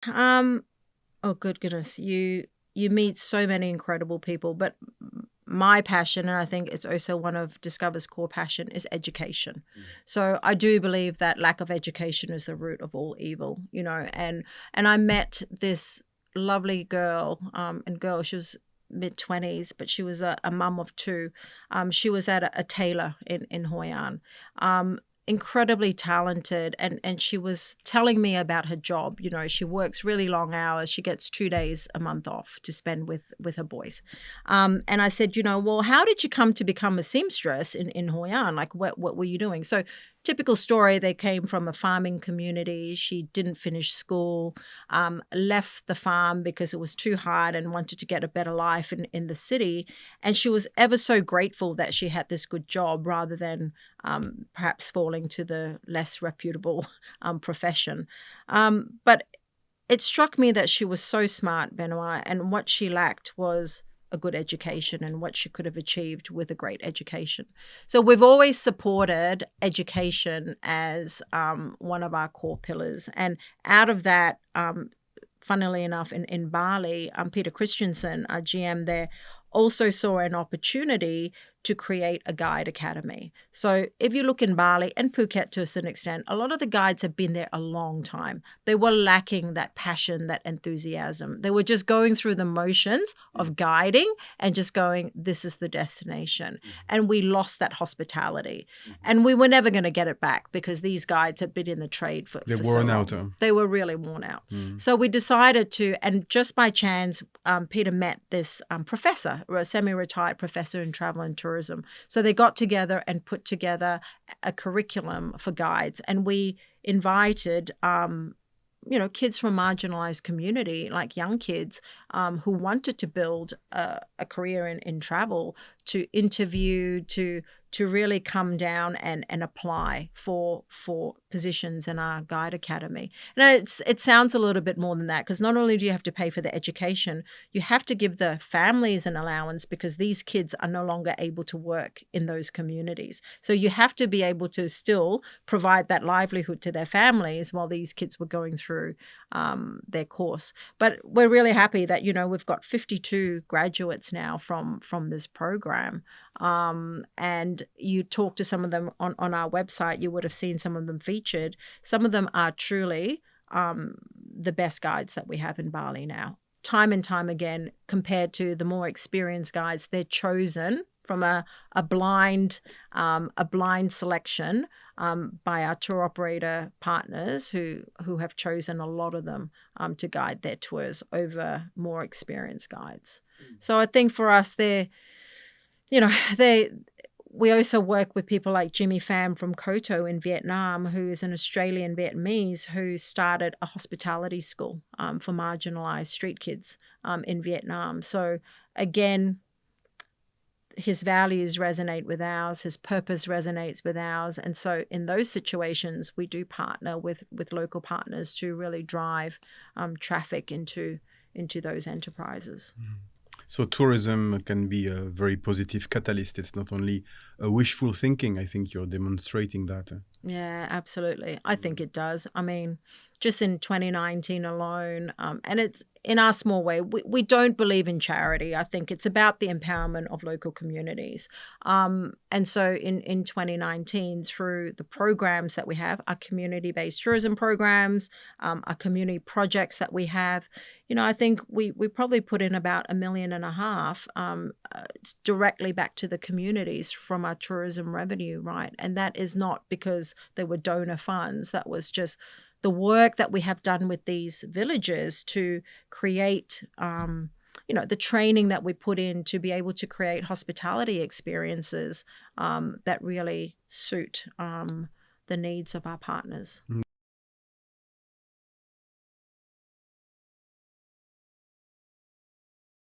Um, oh, good goodness. You meet so many incredible people, but my passion, and I think it's also one of Discover's core passion, is education. So I do believe that lack of education is the root of all evil, and I met this lovely girl, she was mid-20s, but she was a mum of two. She was at a tailor in Hoi An. Incredibly talented, and she was telling me about her job. She works really long hours. She gets 2 days a month off to spend with her boys. And I said, well, how did you come to become a seamstress in Hoi An? Like, what were you doing? So typical story, they came from a farming community. She didn't finish school, left the farm because it was too hard and wanted to get a better life in the city. And she was ever so grateful that she had this good job rather than perhaps falling to the less reputable profession. But it struck me that she was so smart, Benoit, and what she lacked was a good education and what she could have achieved with a great education. So we've always supported education as one of our core pillars. And out of that, funnily enough, in Bali, Peter Christensen, our GM there, also saw an opportunity to create a guide academy. So if you look in Bali and Phuket to a certain extent, a lot of the guides have been there a long time. They were lacking that passion, that enthusiasm. They were just going through the motions of guiding and just going, this is the destination. And we lost that hospitality. And we were never going to get it back because these guides had been in the trade for They're so worn long. out. They were really worn out. So we decided to, and just by chance, Peter met this professor, a semi-retired professor in travel and tourism. So they got together and put together a curriculum for guides. And we invited, kids from marginalized community, like young kids who wanted to build a career in travel, to interview, to really come down and apply for positions in our guide academy. And it sounds a little bit more than that, because not only do you have to pay for the education, you have to give the families an allowance because these kids are no longer able to work in those communities. So you have to be able to still provide that livelihood to their families while these kids were going through their course. But we're really happy that, we've got 52 graduates now from this program. And you talk to some of them on our website, you would have seen some of them featured. Some of them are truly the best guides that we have in Bali now. Time and time again, compared to the more experienced guides, they're chosen from a blind selection by our tour operator partners who have chosen a lot of them to guide their tours over more experienced guides. So I think for us, we also work with people like Jimmy Pham from Koto in Vietnam, who is an Australian Vietnamese who started a hospitality school for marginalized street kids in Vietnam. So again, his values resonate with ours, his purpose resonates with ours. And so in those situations, we do partner with local partners to really drive traffic into those enterprises. So tourism can be a very positive catalyst. It's not only a wishful thinking. I think you're demonstrating that. Yeah, absolutely. I think it does. I mean, just in 2019 alone, and it's in our small way, we don't believe in charity. I think it's about the empowerment of local communities. And so in 2019, through the programs that we have, our community-based tourism programs, our community projects that we have, I think we probably put in about $1.5 million directly back to the communities from our tourism revenue, right? And that is not because they were donor funds. That was just the work that we have done with these villages to create, the training that we put in to be able to create hospitality experiences that really suit the needs of our partners.